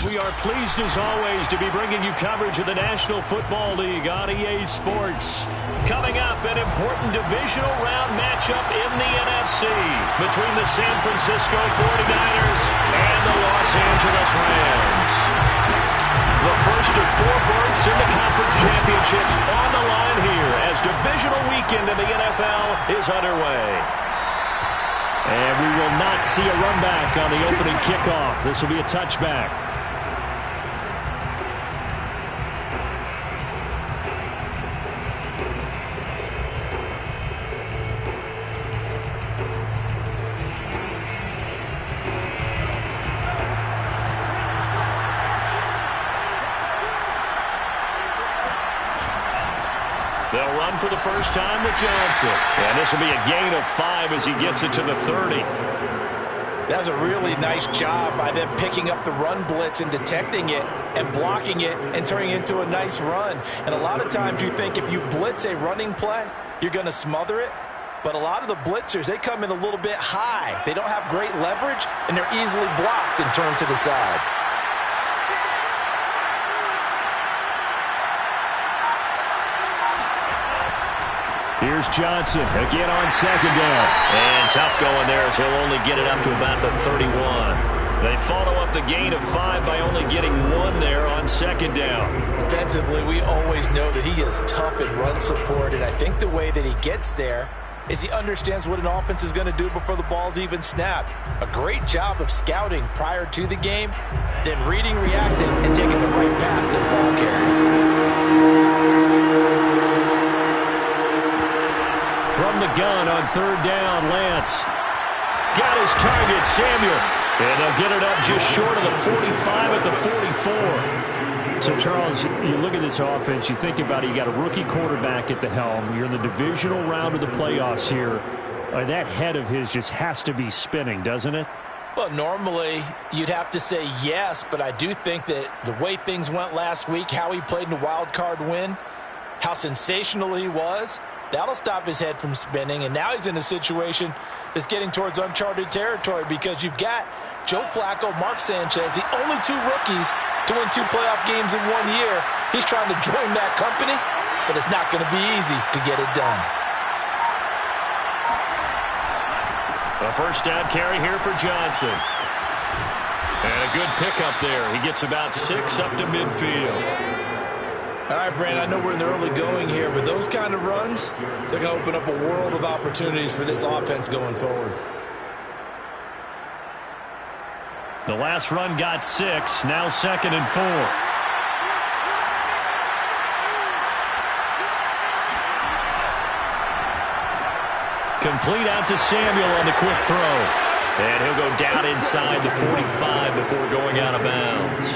We are pleased as always to be bringing you coverage of the National Football League on EA Sports. Coming up, an important divisional round matchup in the NFC between the San Francisco 49ers and the Los Angeles Rams. The first of 4 berths in the conference championships on the line here as divisional weekend in the NFL is underway. And we will not see a run back on the opening kickoff. This will be a touchback. They'll run for the first time with Johnson. And this will be a gain of 5 as he gets it to the 30. That's a really nice job by them picking up the run blitz and detecting it and blocking it and turning it into a nice run. And a lot of times you think if you blitz a running play, you're going to smother it. But a lot of the blitzers, they come in a little bit high. They don't have great leverage, and they're easily blocked and turned to the side. Here's Johnson again on second down. And tough going there as he'll only get it up to about the 31. They follow up the gain of 5 by only getting 1 there on second down. Defensively, we always know that he is tough in run support, and I think the way that he gets there is he understands what an offense is going to do before the ball's even snapped. A great job of scouting prior to the game, then reading, reacting, and taking the right path to the ball carrier. From the gun on third down, Lance got his target, Samuel. And they'll get it up just short of the 45 at the 44. So, Charles, you look at this offense, you think about it, you got a rookie quarterback at the helm. You're in the divisional round of the playoffs here. That head of his just has to be spinning, doesn't it? Well, normally you'd have to say yes, but I do think that the way things went last week, how he played in the wild card win, how sensational he was, that'll stop his head from spinning, and now he's in a situation that's getting towards uncharted territory because you've got Joe Flacco, Mark Sanchez, the only 2 rookies to win 2 playoff games in 1 year. He's trying to join that company, but it's not going to be easy to get it done. A first down carry here for Johnson. And a good pickup there. He gets about 6 up to midfield. All right, Brandon, I know we're in the early going here, but those kind of runs, they're going to open up a world of opportunities for this offense going forward. The last run got 6, now 2nd and 4. Complete out to Samuel on the quick throw. And he'll go down inside the 45 before going out of bounds.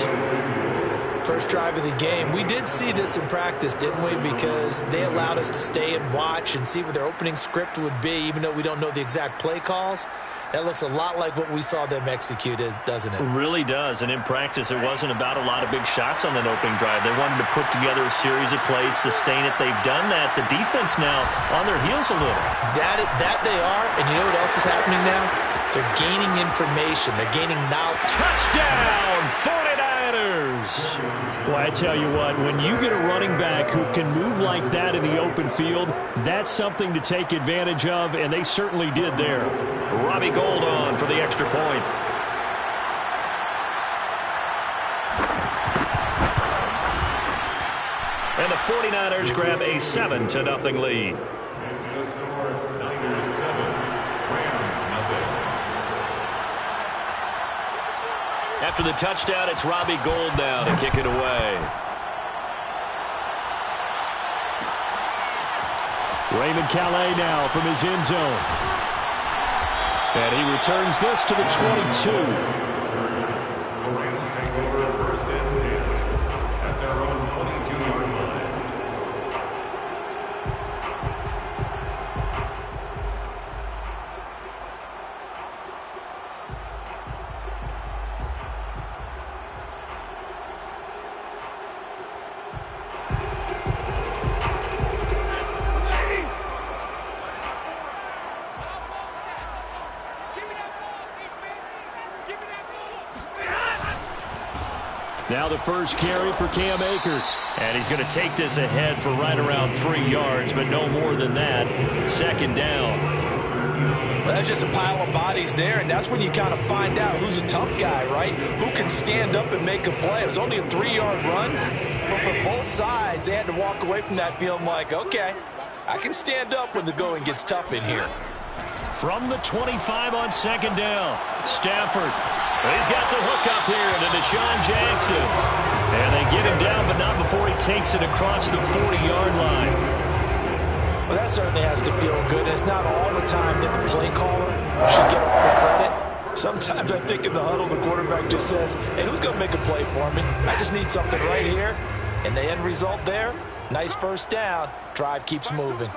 First drive of the game. We did see this in practice, didn't we? Because they allowed us to stay and watch and see what their opening script would be, even though we don't know the exact play calls. That looks a lot like what we saw them execute, doesn't it? It really does. And in practice, it wasn't about a lot of big shots on that opening drive. They wanted to put together a series of plays, sustain it. They've done that. The defense now on their heels a little. That they are. And you know what else is happening now? They're gaining information. They're gaining knowledge. Touchdown, 49ers! Well, I tell you what, when you get a running back who can move like that in the open field, that's something to take advantage of, and they certainly did there. Robbie Gould on for the extra point. And the 49ers grab a 7-0 lead. The score, Niners 7, Rams 0. After the touchdown, it's Robbie Gould now to kick it away. Raymond Calais now from his end zone. And he returns this to the 22. The Rams take over first and 10 at their own 22-yard line. Give me that Now the first carry for Cam Akers. And he's going to take this ahead for right around 3 yards, but no more than that. Second down. Well, that's just a pile of bodies there, and that's when you kind of find out who's a tough guy, right? Who can stand up and make a play. It was only a 3-yard run, but for both sides, they had to walk away from that feeling like, okay, I can stand up when the going gets tough in here. From the 25 on second down, Stafford. He's got the hook up here to Deshaun Jackson. And they get him down, but not before he takes it across the 40-yard line. Well, that certainly has to feel good. It's not all the time that the play caller should get all the credit. Sometimes I think in the huddle, the quarterback just says, hey, who's going to make a play for me? I just need something right here. And the end result there, nice first down. Drive keeps moving.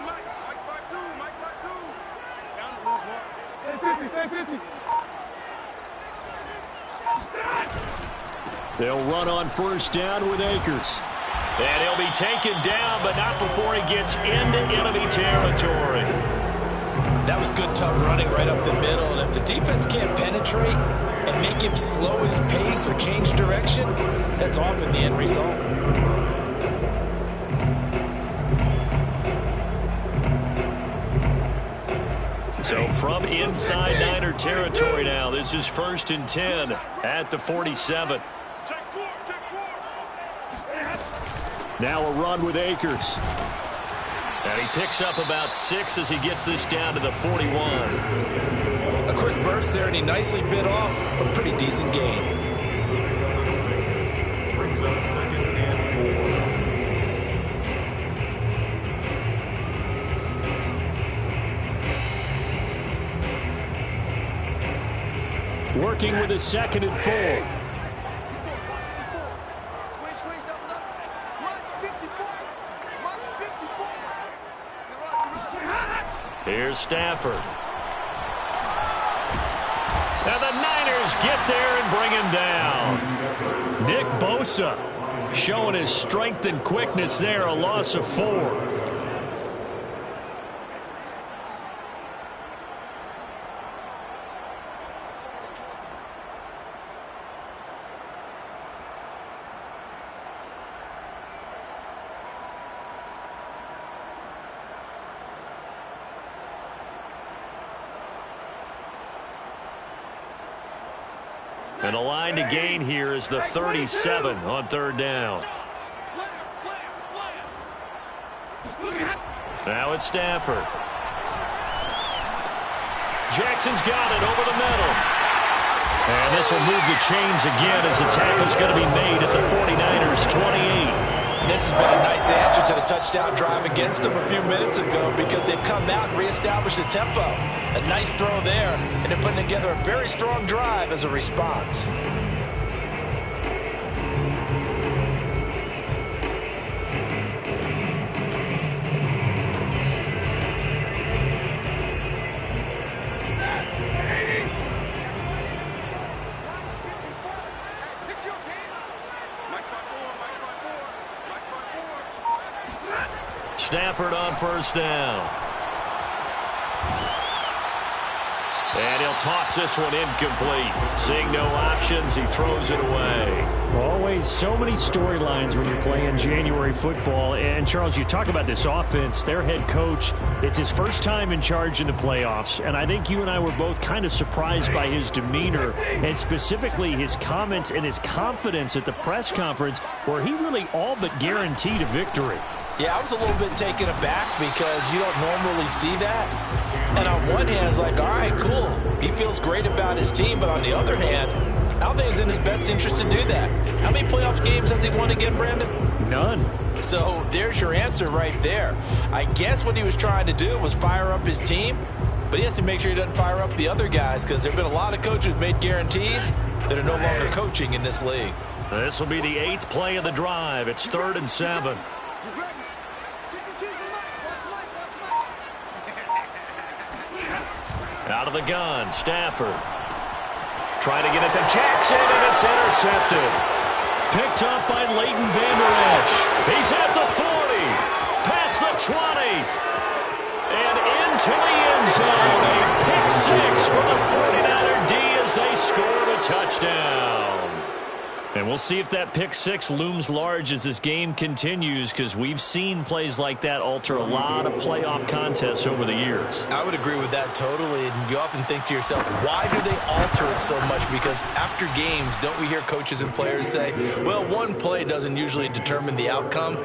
They'll run on first down with Akers. And he'll be taken down, but not before he gets into enemy territory. That was good, tough running right up the middle. And if the defense can't penetrate and make him slow his pace or change direction, that's often the end result. So from inside Niner territory now, this is 1st and 10 at the 47. Now a run with Akers. And he picks up about 6 as he gets this down to the 41. A quick burst there, and he nicely bit off a pretty decent gain. Brings up 2nd and 4. Working with a 2nd and 4. Here's Stafford. Now the Niners get there and bring him down. Nick Bosa showing his strength and quickness there, a loss of 4. And the line to gain here is the 37 on 3rd down. Now it's Stafford. Jackson's got it over the middle. And this will move the chains again as the tackle's going to be made at the 49ers 28. And this has been a nice answer to the touchdown drive against them a few minutes ago because they've come out and reestablished the tempo. A nice throw there, and they're putting together a very strong drive as a response. Stafford on 1st down. And he'll toss this one incomplete. Seeing no options, he throws it away. Always so many storylines when you're playing January football. And, Charles, you talk about this offense, their head coach, it's his first time in charge in the playoffs. And I think you and I were both kind of surprised by his demeanor and specifically his comments and his confidence at the press conference where he really all but guaranteed a victory. Yeah, I was a little bit taken aback because you don't normally see that. And on one hand, it's like, all right, cool. He feels great about his team. But on the other hand, I don't think it's in his best interest to do that. How many playoff games has he won again, Brandon? None. So there's your answer right there. I guess what he was trying to do was fire up his team. But he has to make sure he doesn't fire up the other guys because there have been a lot of coaches who've made guarantees that are no longer coaching in this league. This will be the 8th play of the drive. It's 3rd and 7. Out of the gun, Stafford. Trying to get it to Jackson, and it's intercepted. Picked up by Leighton Vander Esch. He's at the 40, past the 20, and into the end zone. A pick 6 for the 49er D as they scored a touchdown. And we'll see if that pick six looms large as this game continues, because we've seen plays like that alter a lot of playoff contests over the years. I would agree with that totally. And you often think to yourself, why do they alter it so much? Because after games, don't we hear coaches and players say, well, one play doesn't usually determine the outcome.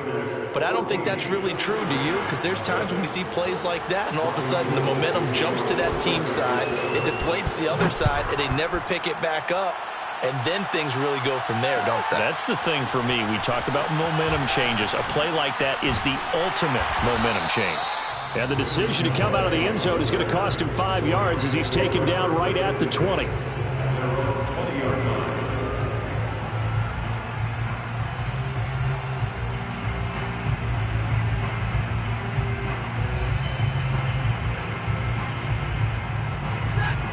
But I don't think that's really true, do you? Because there's times when we see plays like that, and all of a sudden the momentum jumps to that team side, it deflates the other side, and they never pick it back up. And then things really go from there, don't they? That's the thing for me. We talk about momentum changes. A play like that is the ultimate momentum change. And the decision to come out of the end zone is going to cost him 5 yards as he's taken down right at the 20.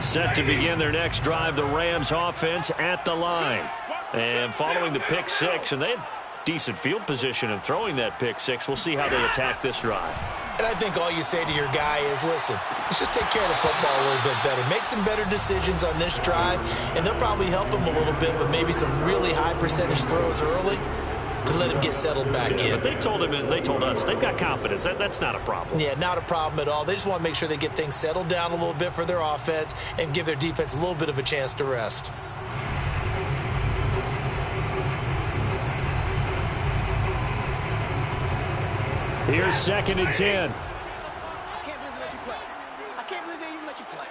Set to begin their next drive, the Rams offense at the line. And following the pick six, and they had decent field position in throwing that pick six. We'll see how they attack this drive. And I think all you say to your guy is, listen, let's just take care of the football a little bit better. Make some better decisions on this drive, and they'll probably help him a little bit with maybe some really high percentage throws early to let him get settled back in. But they told him and they told us they've got confidence. That's not a problem. Yeah, not a problem at all. They just want to make sure they get things settled down a little bit for their offense and give their defense a little bit of a chance to rest. Here's 2nd and 10. I can't believe they let you play. I can't believe they even let you play.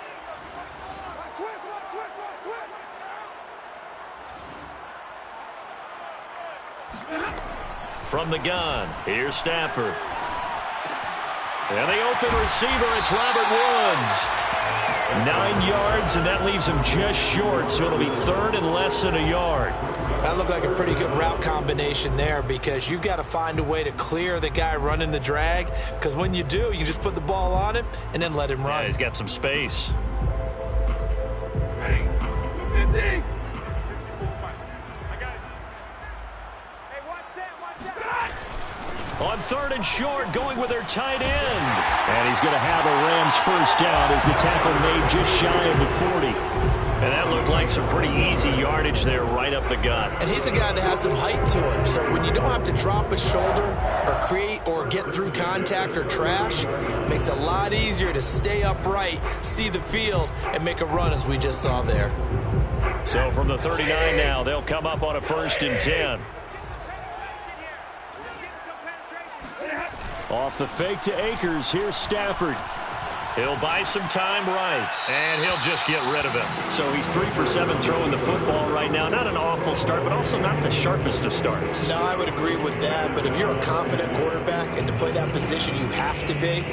From the gun, here's Stafford. And the open receiver, it's Robert Woods. 9 yards, and that leaves him just short, so it'll be 3rd and less than a yard. That looked like a pretty good route combination there, because you've got to find a way to clear the guy running the drag, because when you do, you just put the ball on him and then let him run. Yeah, he's got some space. On 3rd and short, going with their tight end. And he's going to have a Rams first down as the tackle made just shy of the 40. And that looked like some pretty easy yardage there right up the gut. And he's a guy that has some height to him. So when you don't have to drop a shoulder or create or get through contact or trash, it makes it a lot easier to stay upright, see the field, and make a run as we just saw there. So from the 39 now, they'll come up on a 1st and 10. Off the fake to Akers, here's Stafford. He'll buy some time right, and he'll just get rid of him. So he's 3 for 7 throwing the football right now. Not an awful start, but also not the sharpest of starts. No, I would agree with that, but if you're a confident quarterback and to play that position you have to be,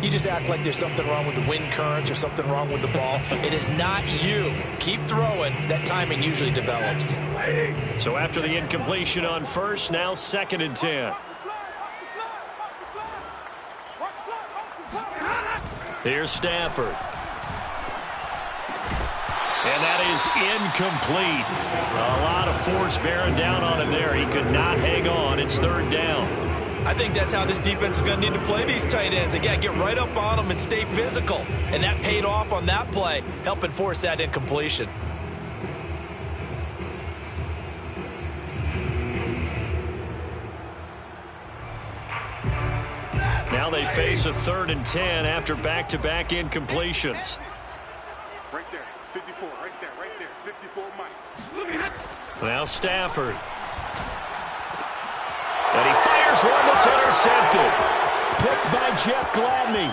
you just act like there's something wrong with the wind currents or something wrong with the ball. It is not you. Keep throwing. That timing usually develops. So after the incompletion on 1st, now 2nd and 10. Here's Stafford. And that is incomplete. A lot of force bearing down on him there. He could not hang on. It's 3rd down. I think that's how this defense is going to need to play these tight ends. Again, get right up on them and stay physical. And that paid off on that play, helping force that incompletion. Now they face a 3rd and 10 after back-to-back incompletions. Right there, 54, right there, 54, Mike. Now Stafford. And he fires one that's intercepted. Picked by Jeff Gladney.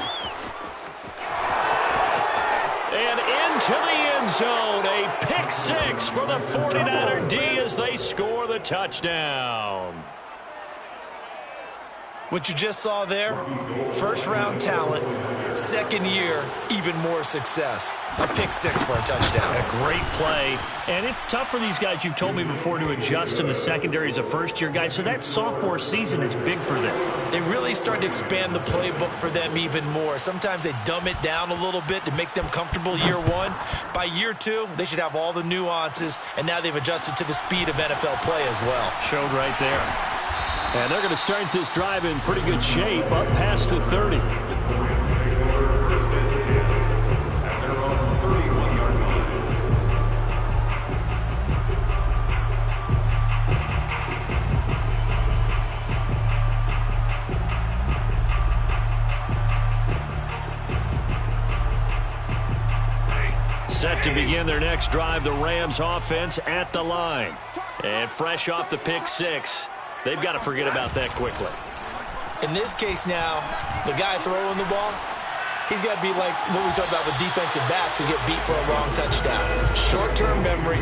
And into the end zone. A pick six for the 49er D as they score the touchdown. What you just saw there, first-round talent, 2nd year, even more success. A pick six for a touchdown. A great play. And it's tough for these guys, you've told me before, to adjust in the secondary as a first-year guy. So that sophomore season is big for them. They really start to expand the playbook for them even more. Sometimes they dumb it down a little bit to make them comfortable year 1. By year 2, they should have all the nuances, and now they've adjusted to the speed of NFL play as well. Showed right there. And they're going to start this drive in pretty good shape up past the 30. The Rams take over 1st and 10 at their own 31-yard line. Set to begin their next drive, the Rams offense at the line. And fresh off the pick six, they've got to forget about that quickly. In this case now, the guy throwing the ball, he's got to be like what we talk about with defensive backs who get beat for a wrong touchdown. Short-term memory,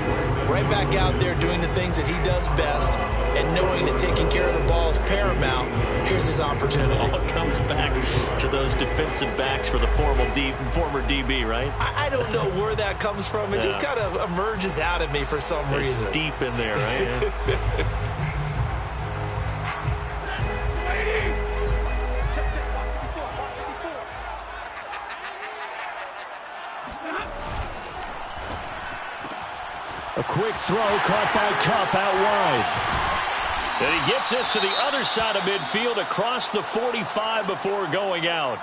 right back out there doing the things that he does best, and knowing that taking care of the ball is paramount. Here's his opportunity. All comes back to those defensive backs for the former DB, right? I don't know where that comes from. It just kind of emerges out of me for some reason. It's deep in there, right? Yeah. A quick throw caught by Kupp out wide. And he gets this to the other side of midfield across the 45 before going out.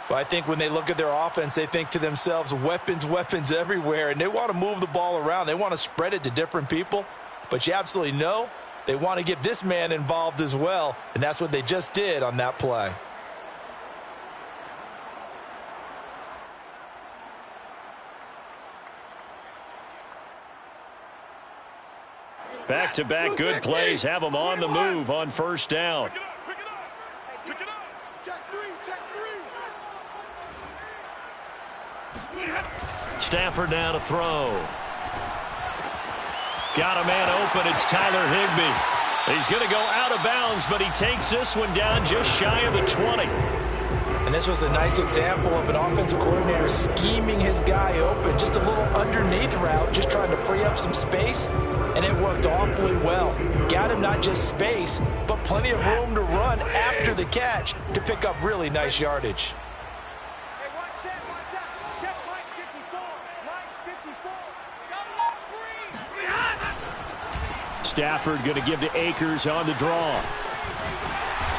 Well, I think when they look at their offense, they think to themselves, weapons, weapons everywhere, and they want to move the ball around. They want to spread it to different people, but you absolutely know they want to get this man involved as well, and that's what they just did on that play. Back-to-back good plays have them on the move on first down. Pick it up. Check three. Stafford now to throw. Got a man open. It's Tyler Higbee. He's going to go out of bounds, but he takes this one down just shy of the 20. And this was a nice example of an offensive coordinator scheming his guy open. Just a little underneath route, just trying to free up some space. And it worked awfully well. Got him not just space, but plenty of room to run after the catch to pick up really nice yardage. Hey, watch that. Check line 54. Line 54. Stafford going to give to Akers on the draw.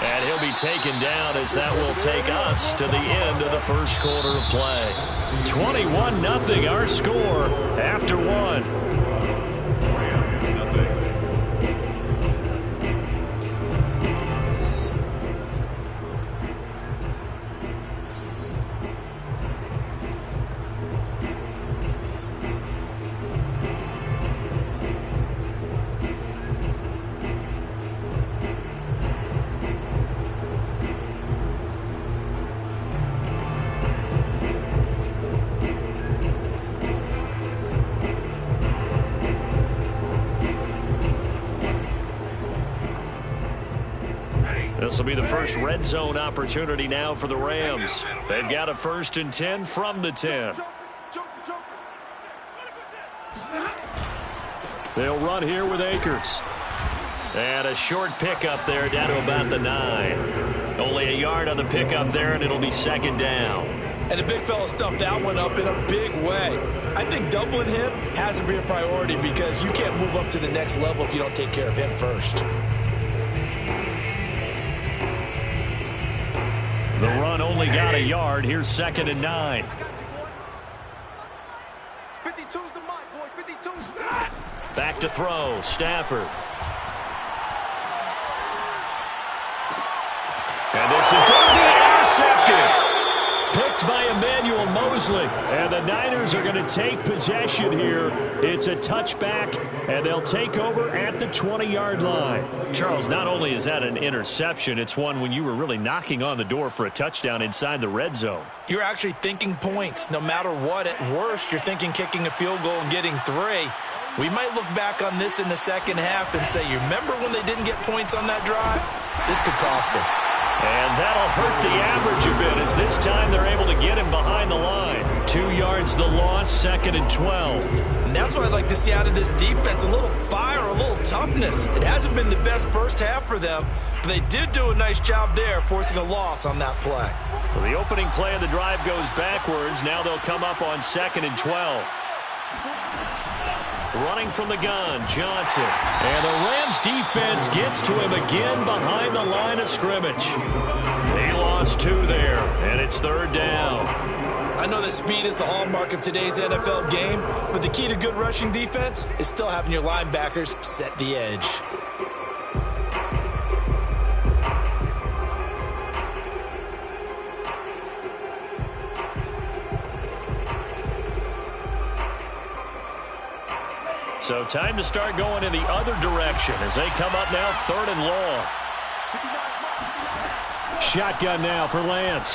And he'll be taken down as that will take us to the end of the first quarter of play. 21-0 our score after one. This will be the first red zone opportunity now for the Rams. They've got a 1st and 10 from the 10. They'll run here with Akers. And a short pickup there down to about the 9. Only a yard on the pickup there, and it'll be 2nd down. And the big fella stuffed that one up in a big way. I think doubling him has to be a priority because you can't move up to the next level if you don't take care of him first. The run only got a yard. Here's 2nd and 9. 52's the mark, boys. 52's. Back to throw. Stafford. And this is going to be intercepted. Picked by Emmanuel Mosley. And the Niners are going to take possession here. It's a touchback, and they'll take over at the 20-yard line. Charles, not only is that an interception, it's one when you were really knocking on the door for a touchdown inside the red zone. You're actually thinking points. No matter what, at worst, you're thinking kicking a field goal and getting 3. We might look back on this in the second half and say, you remember when they didn't get points on that drive? This could cost them. And that'll hurt the average a bit as this time they're able to get him behind the line. 2 yards the loss, 2nd and 12. And that's what I'd like to see out of this defense, a little fire, a little toughness. It hasn't been the best first half for them, but they did do a nice job there, forcing a loss on that play. So the opening play of the drive goes backwards. Now they'll come up on 2nd and 12. Running from the gun, Johnson. And the Rams defense gets to him again behind the line of scrimmage. They lost 2 there, and it's 3rd down. I know that speed is the hallmark of today's NFL game, but the key to good rushing defense is still having your linebackers set the edge. So time to start going in the other direction as they come up now 3rd and long. Shotgun now for Lance.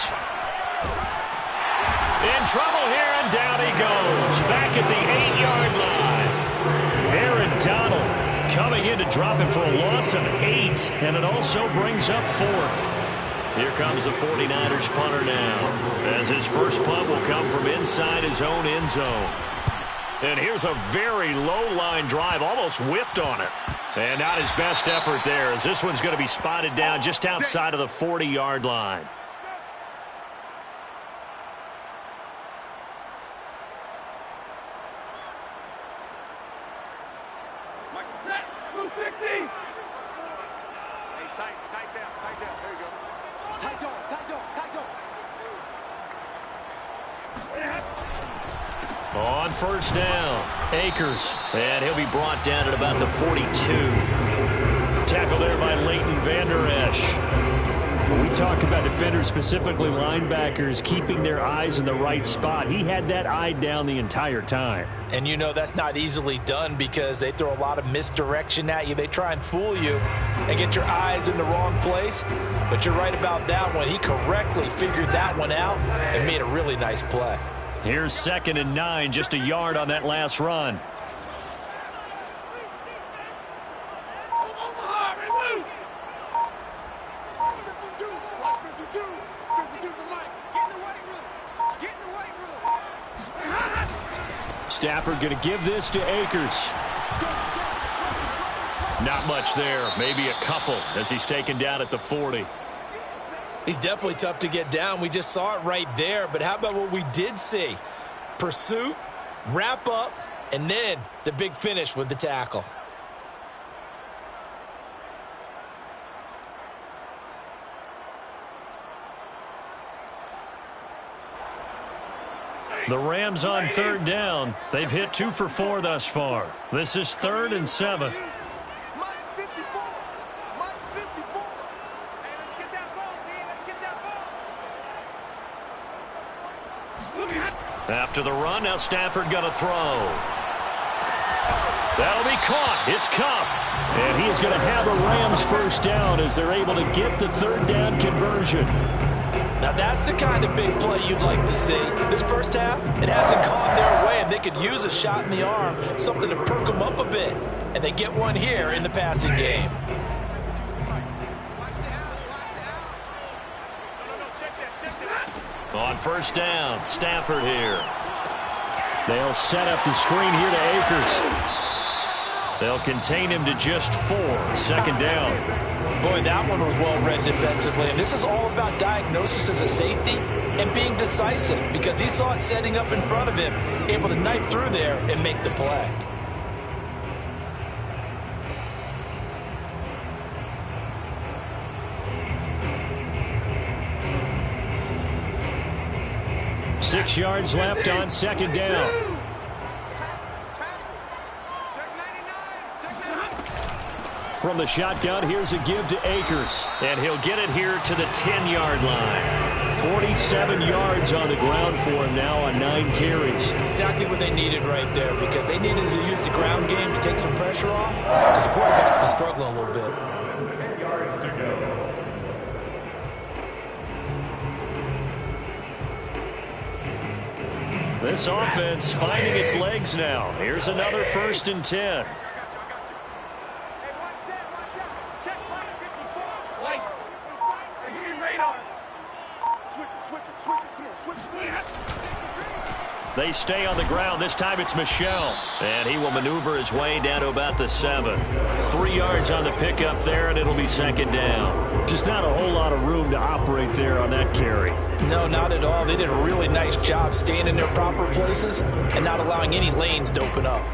In trouble here, and down he goes. Back at the 8-yard line. Aaron Donald coming in to drop it for a loss of 8, and it also brings up 4th. Here comes the 49ers punter now, as his first punt will come from inside his own end zone. And here's a very low-line drive, almost whiffed on it. And not his best effort there, as this one's going to be spotted down just outside of the 40-yard line. Move 60. Hey, tight down. There you go. Tight dog. On first down, Akers. And he'll be brought down at about the 42. Tackle there by Leighton Vander Esch. When we talk about defenders, specifically linebackers, keeping their eyes in the right spot, he had that eye down the entire time. And you know that's not easily done because they throw a lot of misdirection at you. They try and fool you and get your eyes in the wrong place. But you're right about that one. He correctly figured that one out and made a really nice play. Here's 2nd and 9, just a yard on that last run. Stafford going to give this to Akers. Not much there, maybe a couple as he's taken down at the 40. He's definitely tough to get down. We just saw it right there. But how about what we did see? Pursuit, wrap up, and then the big finish with the tackle. The Rams on 3rd down. They've hit 2 for 4 thus far. This is 3rd and 7. After the run, now Stafford going to throw. That'll be caught. It's Kupp. And he is going to have a Rams first down as they're able to get the 3rd down conversion. Now that's the kind of big play you'd like to see. This first half, it hasn't gone their way, and they could use a shot in the arm, something to perk them up a bit. And they get one here in the passing game. On first down, Stafford here. They'll set up the screen here to Akers. They'll contain him to just 4. 2nd down. Boy, that one was well read defensively. And this is all about diagnosis as a safety and being decisive because he saw it setting up in front of him, able to knife through there and make the play. Six yards left on 2nd down. From the shotgun, here's a give to Akers. And he'll get it here to the 10-yard line. 47 yards on the ground for him now on 9 carries. Exactly what they needed right there because they needed to use the ground game to take some pressure off because the quarterback's been struggling a little bit. 10 yards to go. This offense finding its legs now. Here's another 1st and 10. They stay on the ground. This time it's Michel. And he will maneuver his way down to about the 7. 3 yards on the pickup there, and it'll be 2nd down. Just not a whole lot of room to operate there on that carry. No, not at all. They did a really nice job staying in their proper places and not allowing any lanes to open up.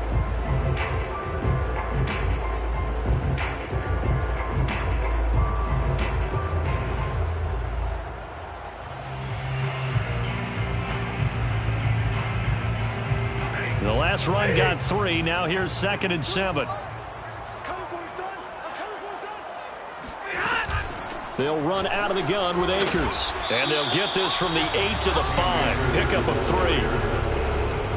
The last run got 3. Now here's 2nd and 7. They'll run out of the gun with Akers. And they'll get this from the 8 to the 5. Pickup of 3.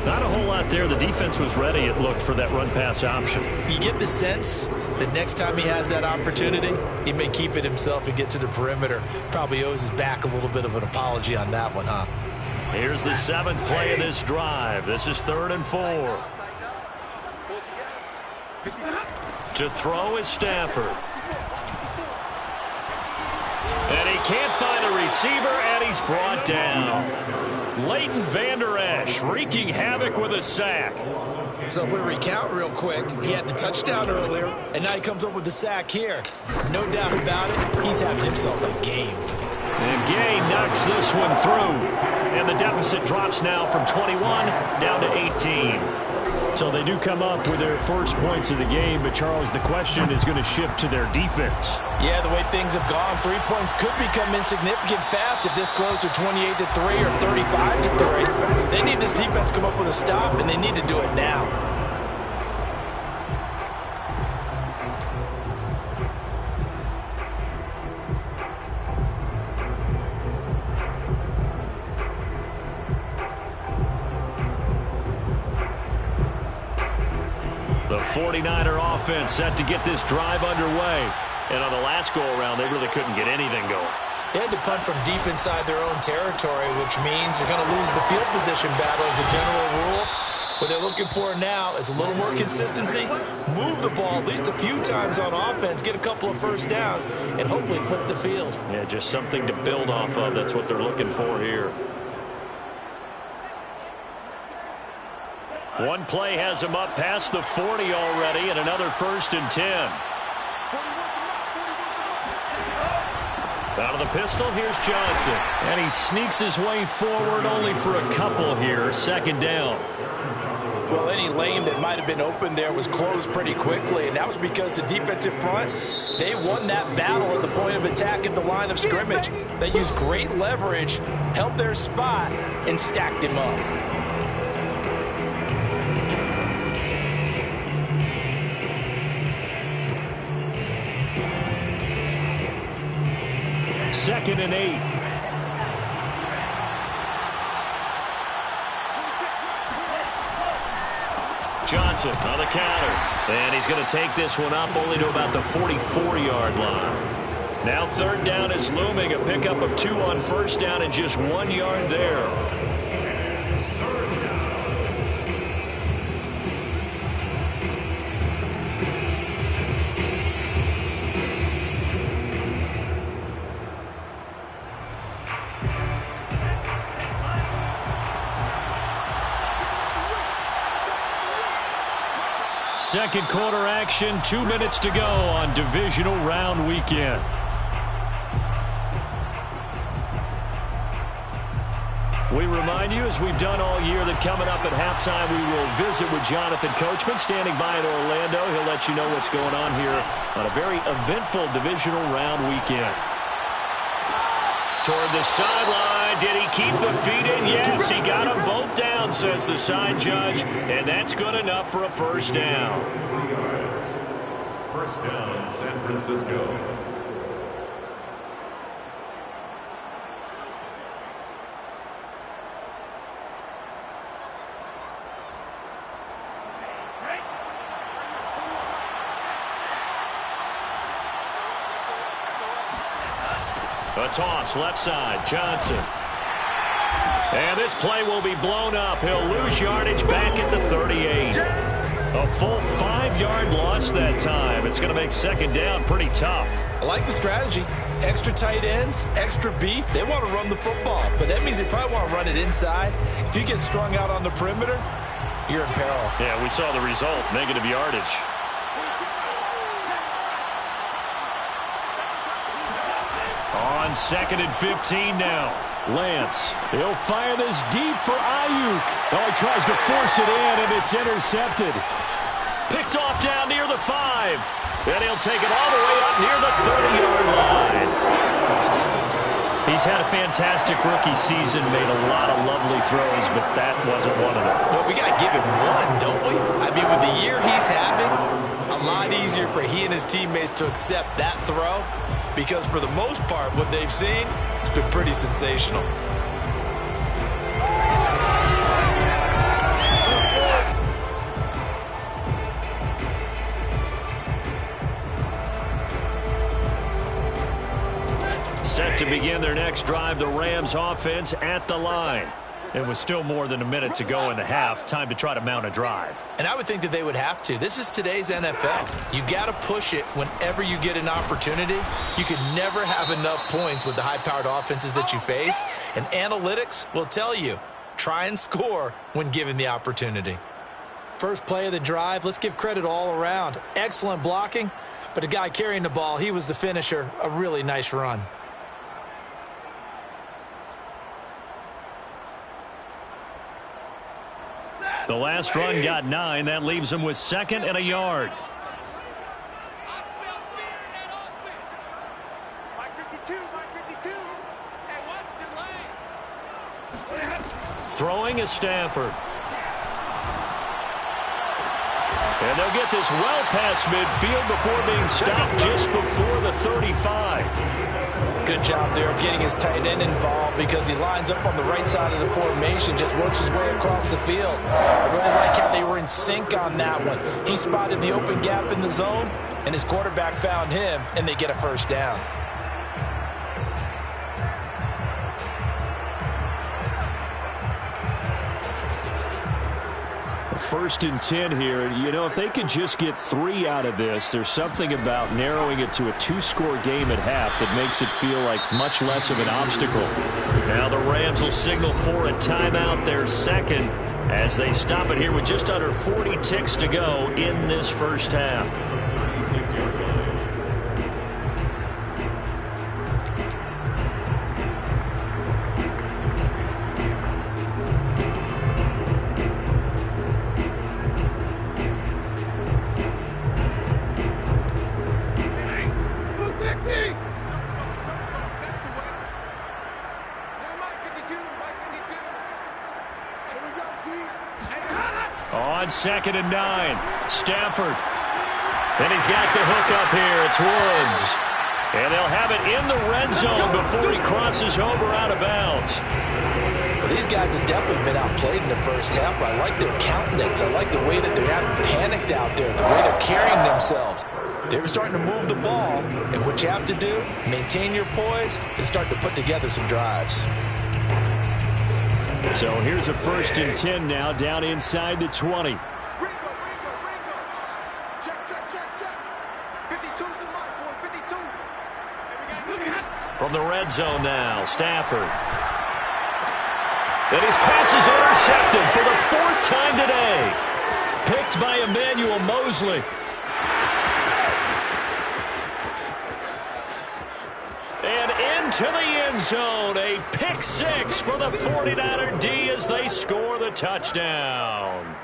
Not a whole lot there. The defense was ready, it looked, for that run-pass option. You get the sense that next time he has that opportunity, he may keep it himself and get to the perimeter. Probably owes his back a little bit of an apology on that one, huh? Here's the 7th play of this drive. This is 3rd and 4. To throw is Stafford. And he can't find a receiver, and he's brought down. Leighton Vander Esch wreaking havoc with a sack. So if we recount real quick, he had the touchdown earlier, and now he comes up with the sack here. No doubt about it, he's having himself a game. And Gay knocks this one through. And the deficit drops now from 21 down to 18. So they do come up with their first points of the game, but Charles, the question is going to shift to their defense. Yeah, the way things have gone, 3 points could become insignificant fast if this grows to 28-3 or 35-3. They need this defense to come up with a stop, and they need to do it now. The 49er offense set to get this drive underway. And on the last go-around, they really couldn't get anything going. They had to punt from deep inside their own territory, which means you're going to lose the field position battle as a general rule. What they're looking for now is a little more consistency, move the ball at least a few times on offense, get a couple of first downs, and hopefully flip the field. Yeah, just something to build off of. That's what they're looking for here. One play has him up past the 40 already, and another 1st and 10. Out of the pistol, here's Johnson. And he sneaks his way forward only for a couple here. 2nd down. Well, any lane that might have been open there was closed pretty quickly, and that was because the defensive front, they won that battle at the point of attack at the line of scrimmage. They used great leverage, held their spot, and stacked him up. 2nd and 8. Johnson on the counter. And he's going to take this one up only to about the 44-yard line. Now 3rd down is looming. A pickup of 2 on 1st down and just 1 yard there. Second quarter action, 2 minutes to go on divisional round weekend. We remind you, as we've done all year, that coming up at halftime, we will visit with Jonathan Coachman, standing by in Orlando. He'll let you know what's going on here on a very eventful divisional round weekend. Toward the sideline. Did he keep the feet in? Yes, he got them both down, says the side judge, and that's good enough for a 1st down. 1st down, San Francisco. A toss, left side, Johnson. And this play will be blown up. He'll lose yardage back at the 38. A full 5-yard loss that time. It's going to make 2nd down pretty tough. I like the strategy. Extra tight ends, extra beef. They want to run the football, but that means they probably want to run it inside. If you get strung out on the perimeter, you're in peril. Yeah, we saw the result, negative yardage. On 2nd and 15 now. Lance, he'll fire this deep for Ayuk. Oh, he tries to force it in, and it's intercepted. Picked off down near the 5. And he'll take it all the way up near the 30-yard line. He's had a fantastic rookie season, made a lot of lovely throws, but that wasn't one of them. Well, we got to give him one, don't we? I mean, with the year he's having, a lot easier for he and his teammates to accept that throw, because for the most part, what they've seen, it's been pretty sensational. to begin their next drive, the Rams offense at the line. It was still more than a minute to go in the half. Time to try to mount a drive. And I would think that they would have to. This is today's NFL. You got to push it whenever you get an opportunity. You can never have enough points with the high-powered offenses that you face. And analytics will tell you, try and score when given the opportunity. First play of the drive, let's give credit all around. Excellent blocking, but the guy carrying the ball, he was the finisher. A really nice run. The last run got 9. That leaves them with 2nd and a yard. Throwing is Stafford. And they'll get this well past midfield before being stopped just before the 35. Good job there of getting his tight end involved because he lines up on the right side of the formation, just works his way across the field. I really like how they were in sync on that one. He spotted the open gap in the zone, and his quarterback found him, and they get a first down. First and 10 here. You know, if they could just get 3 out of this, there's something about narrowing it to a 2-score game at half that makes it feel like much less of an obstacle. Now the Rams will signal for a timeout, their second, as they stop it here with just under 40 ticks to go in this first half. 36-yard line. On 2nd and 9, Stafford. And he's got the hook up here. It's Woods. And they'll have it in the red zone before he crosses over out of bounds. Well, these guys have definitely been outplayed in the first half. I like their countenance. I like the way that they're having panicked out there, the way they're carrying themselves. They were starting to move the ball, and what you have to do, maintain your poise and start to put together some drives. So here's a 1st and 10 now, down inside the 20. From the red zone now, Stafford. And his pass is intercepted for the 4th time today. Picked by Emmanuel Mosley. And into the end zone, a pick 6 for the 49er D as they score the touchdown.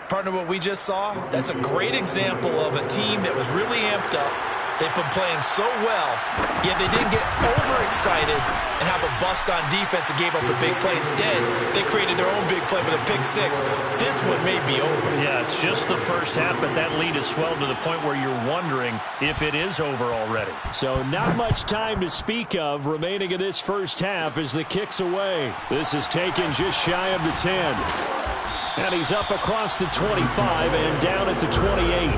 Partner, what we just saw, that's a great example of a team that was really amped up. They've been playing so well, yet they didn't get overexcited and have a bust on defense and gave up a big play. Instead, they created their own big play with a pick 6. This one may be over. Yeah, it's just the first half, but that lead has swelled to the point where you're wondering if it is over already. So not much time to speak of remaining in this first half as the kick's away. This is taken just shy of the 10. And he's up across the 25 and down at the 28.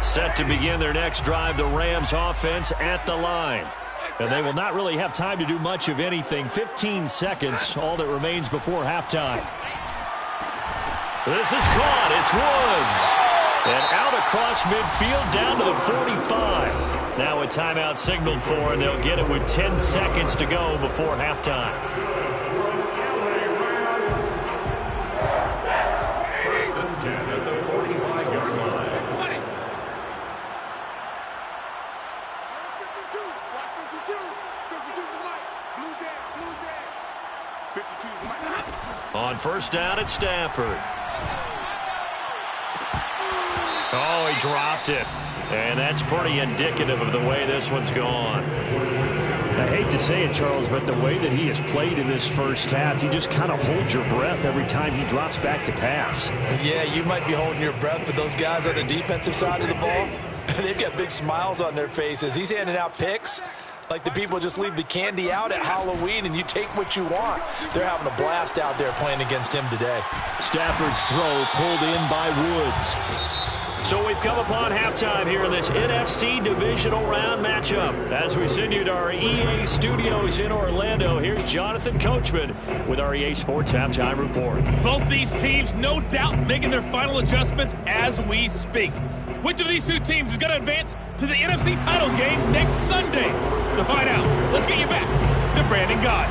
Set to begin their next drive, the Rams offense at the line. And they will not really have time to do much of anything. 15 seconds, all that remains before halftime. This is caught. It's Woods. And out across midfield down to the 45. Now a timeout signaled for, and they'll get it with 10 seconds to go before halftime. First and 10 at the 45-yard line. 52's light. On first down, it's Stafford. Oh, he dropped it. And that's pretty indicative of the way this one's gone. I hate to say it, Charles, but the way that he has played in this first half, you just kind of hold your breath every time he drops back to pass. Yeah, you might be holding your breath, but those guys on the defensive side of the ball, They've got big smiles on their faces. He's handing out picks like the people just leave the candy out at Halloween and you take what you want. They're having a blast out there playing against him today. Stafford's throw pulled in by Woods. So we've come upon halftime here in this NFC Divisional Round matchup. As we send you to our EA studios in Orlando, here's Jonathan Coachman with our EA Sports Halftime Report. Both these teams, no doubt, making their final adjustments as we speak. Which of these two teams is going to advance to the NFC title game next Sunday? To find out, let's get you back to Brandon Gott.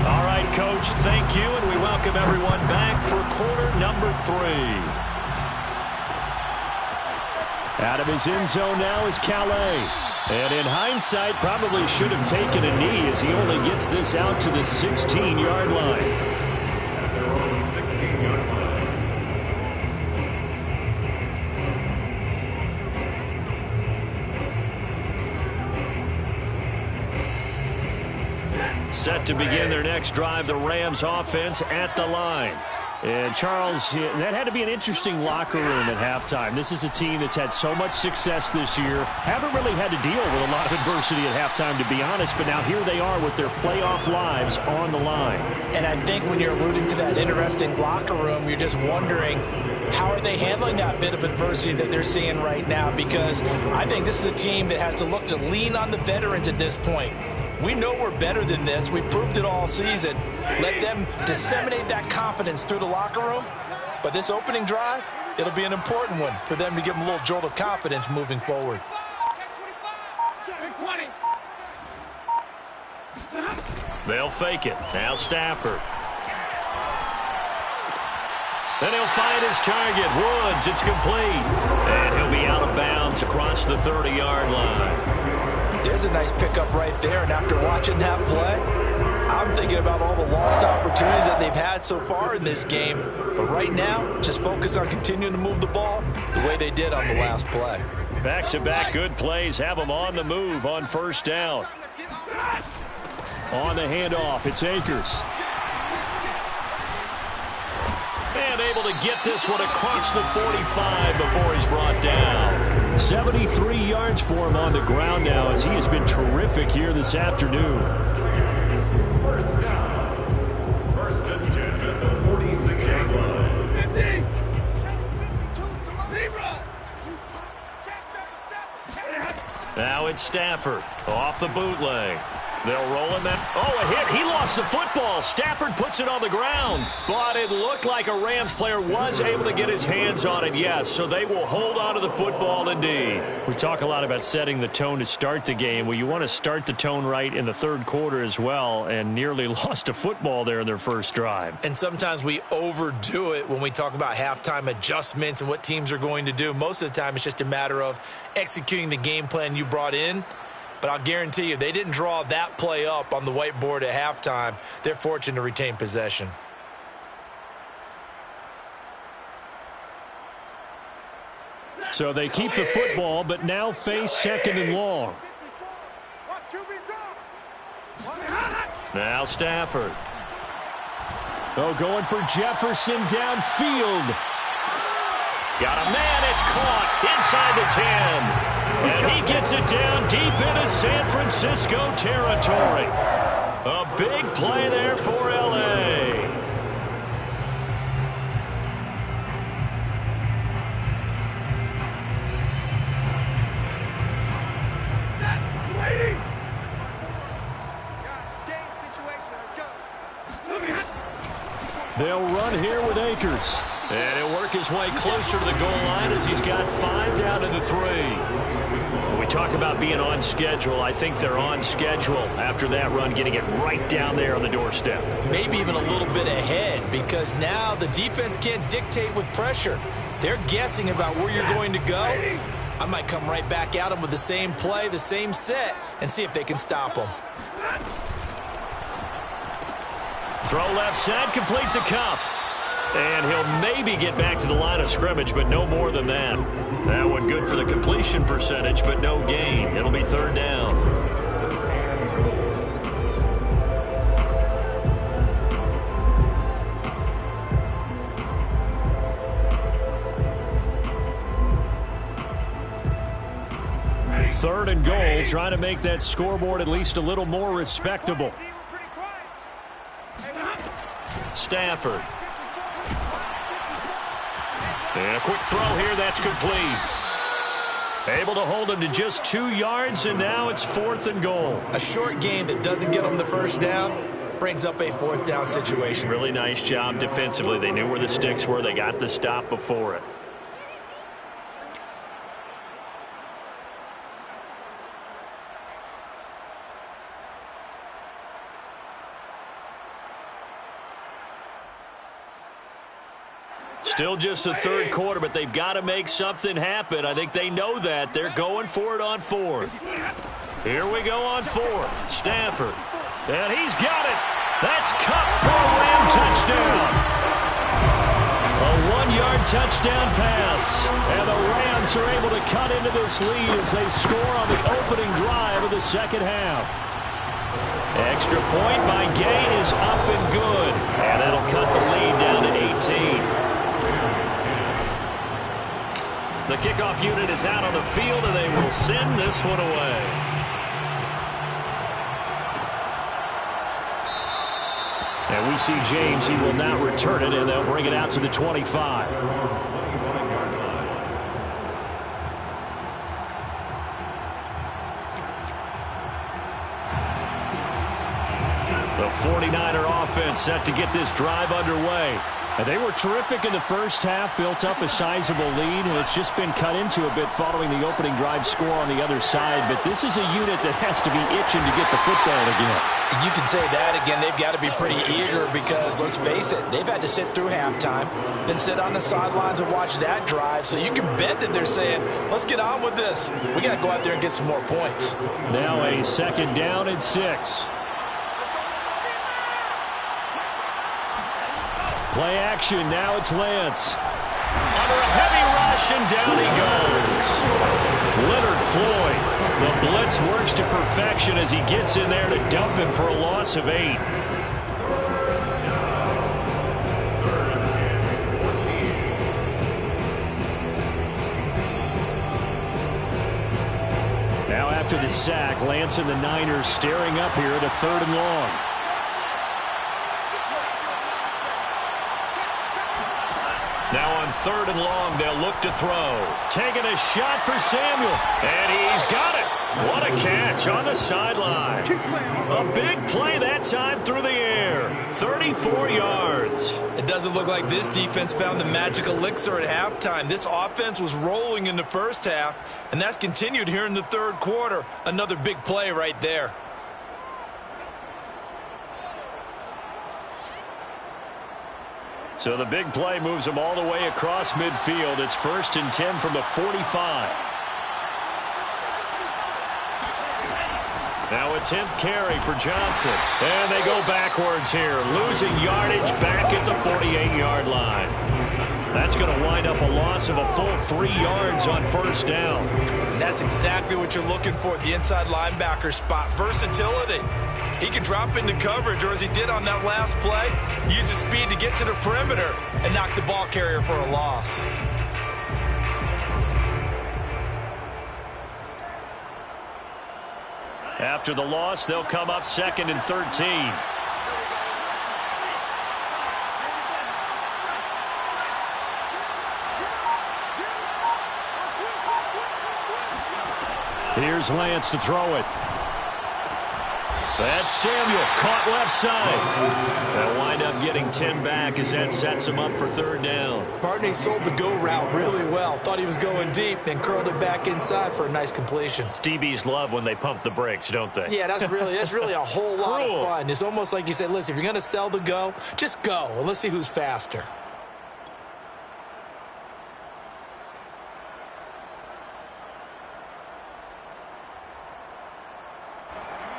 All right, Coach, thank you, and we welcome everyone back for quarter number 3. Out of his end zone now is Calais. And in hindsight, probably should have taken a knee as he only gets this out to the 16-yard line. At their own 16-yard line. Set to begin their next drive, the Rams offense at the line. And Charles, that had to be an interesting locker room at halftime. This is a team that's had so much success this year. Haven't really had to deal with a lot of adversity at halftime, to be honest. But now here they are with their playoff lives on the line. And I think when you're alluding to that interesting locker room, you're just wondering, how are they handling that bit of adversity that they're seeing right now? Because I think this is a team that has to look to lean on the veterans at this point. We know we're better than this. We've proved it all season. Let them disseminate that confidence through the locker room. But this opening drive, it'll be an important one for them to give them a little jolt of confidence moving forward. They'll fake it. Now Stafford. Then he'll find his target. Woods, it's complete. And he'll be out of bounds across the 30-yard line. There's a nice pickup right there, and after watching that play, I'm thinking about all the lost opportunities that they've had so far in this game. But right now, just focus on continuing to move the ball the way they did on the last play. Back-to-back good plays have them on the move on first down. On the handoff, it's Akers. And able to get this one across the 45 before he's brought down. 73 yards for him on the ground now as he has been terrific here this afternoon. First down. First and 10 at the 46-yard line. 50. Now it's Stafford off the bootleg. They'll roll him out. Oh, a hit. He lost the football. Stafford puts it on the ground. But it looked like a Rams player was able to get his hands on it, yes. So they will hold on to the football indeed. We talk a lot about setting the tone to start the game. Well, you want to start the tone right in the third quarter as well, and nearly lost a football there in their first drive. And sometimes we overdo it when we talk about halftime adjustments and what teams are going to do. Most of the time, it's just a matter of executing the game plan you brought in. But I'll guarantee you, they didn't draw that play up on the whiteboard at halftime. They're fortunate to retain possession. So they keep the football, but now face second and long. Now Stafford. Oh, going for Jefferson downfield. Got a man, it's caught inside the 10. And he gets it down deep into San Francisco territory. A big play there for L.A. They'll run here with Akers. And he'll work his way closer to the goal line as he's got 5 down to the 3. When we talk about being on schedule, I think they're on schedule after that run, getting it right down there on the doorstep. Maybe even a little bit ahead, because now the defense can't dictate with pressure. They're guessing about where you're going to go. I might come right back at them with the same play, the same set, and see if they can stop them. Throw left side, complete to Cup. And he'll maybe get back to the line of scrimmage, but no more than that. That one good for the completion percentage, but no gain. It'll be third down. 3rd and goal, trying to make that scoreboard at least a little more respectable. Stafford. And a quick throw here, that's complete. Able to hold him to just 2 yards, and now it's 4th and goal. A short game that doesn't get them the first down brings up a 4th down situation. Really nice job defensively. They knew where the sticks were. They got the stop before it. Still just the 3rd quarter, but they've got to make something happen. I think they know that. They're going for it on 4th. Here we go on 4th. Stafford. And he's got it. That's Cup for a Ram touchdown. A 1-yard touchdown pass. And the Rams are able to cut into this lead as they score on the opening drive of the 2nd half. Extra point by Gay is up and good. And that'll cut the lead down to 18. The kickoff unit is out on the field, and they will send this one away. And we see James. He will not return it, and they'll bring it out to the 25. The 49er offense set to get this drive underway. And they were terrific in the first half, built up a sizable lead, and it's just been cut into a bit following the opening drive score on the other side. But this is a unit that has to be itching to get the football again. You can say that again. They've got to be pretty eager because, let's face it, they've had to sit through halftime, then sit on the sidelines and watch that drive. So you can bet that they're saying, let's get on with this. We got to go out there and get some more points. Now a 2nd down and 6. Play action, now it's Lance. Under a heavy rush, and down he goes. Leonard Floyd. The blitz works to perfection as he gets in there to dump him for a loss of 8. Now after the sack, Lance and the Niners staring up here at a 3rd and long. Now on 3rd and long, they'll look to throw. Taking a shot for Samuel. And he's got it. What a catch on the sideline. A big play that time through the air. 34 yards. It doesn't look like this defense found the magic elixir at halftime. This offense was rolling in the first half, and that's continued here in the 3rd quarter. Another big play right there. So the big play moves them all the way across midfield. It's 1st and 10 from the 45. Now a 10th carry for Johnson. And they go backwards here, losing yardage back at the 48-yard line. That's going to wind up a loss of a full 3 yards on 1st down. And that's exactly what you're looking for at the inside linebacker spot. Versatility. He can drop into coverage, or as he did on that last play, use his speed to get to the perimeter and knock the ball carrier for a loss. After the loss, they'll come up 2nd and 13. Here's Lance to throw it. That's Samuel, caught left side. They'll wind up getting 10 back as that sets him up for 3rd down. Partney sold the go route really well. Thought he was going deep, then curled it back inside for a nice completion. DBs love when they pump the brakes, don't they? Yeah, that's really a whole lot of fun. It's almost like you said, listen, if you're going to sell the go, just go. And let's see who's faster.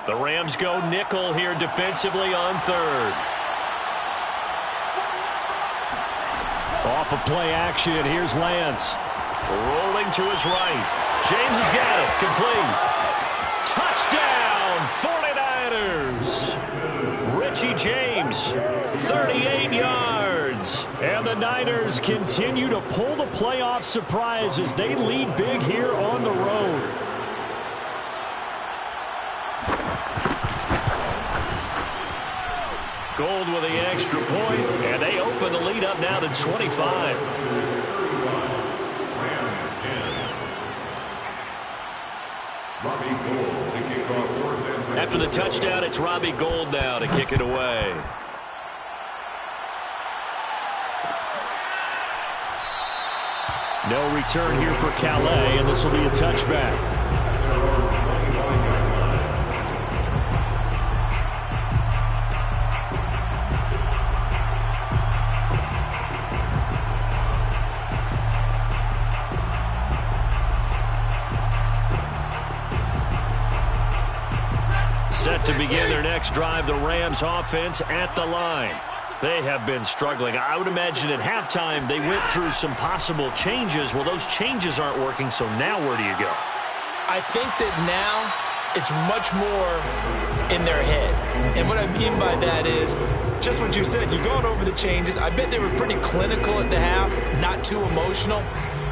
The Rams go nickel here defensively on 3rd. Off of play action, here's Lance. Rolling to his right. James has got it. Complete. Touchdown, 49ers. Richie James, 38 yards. And the Niners continue to pull the playoff surprise as they lead big here on the road. Gold with the extra point, and they open the lead up now to 25. Rams 10. Robbie Gould to kick off for San Francisco. After the touchdown, it's Robbie Gould now to kick it away. No return here for Calais, and this will be a touchback. Set to begin their next drive, the Rams offense at the line. They have been struggling. I would imagine at halftime they went through some possible changes. Well, those changes aren't working, so now where do you go? I think that now it's much more in their head. And what I mean by that is just what you said. You've gone over the changes. I bet they were pretty clinical at the half, not too emotional.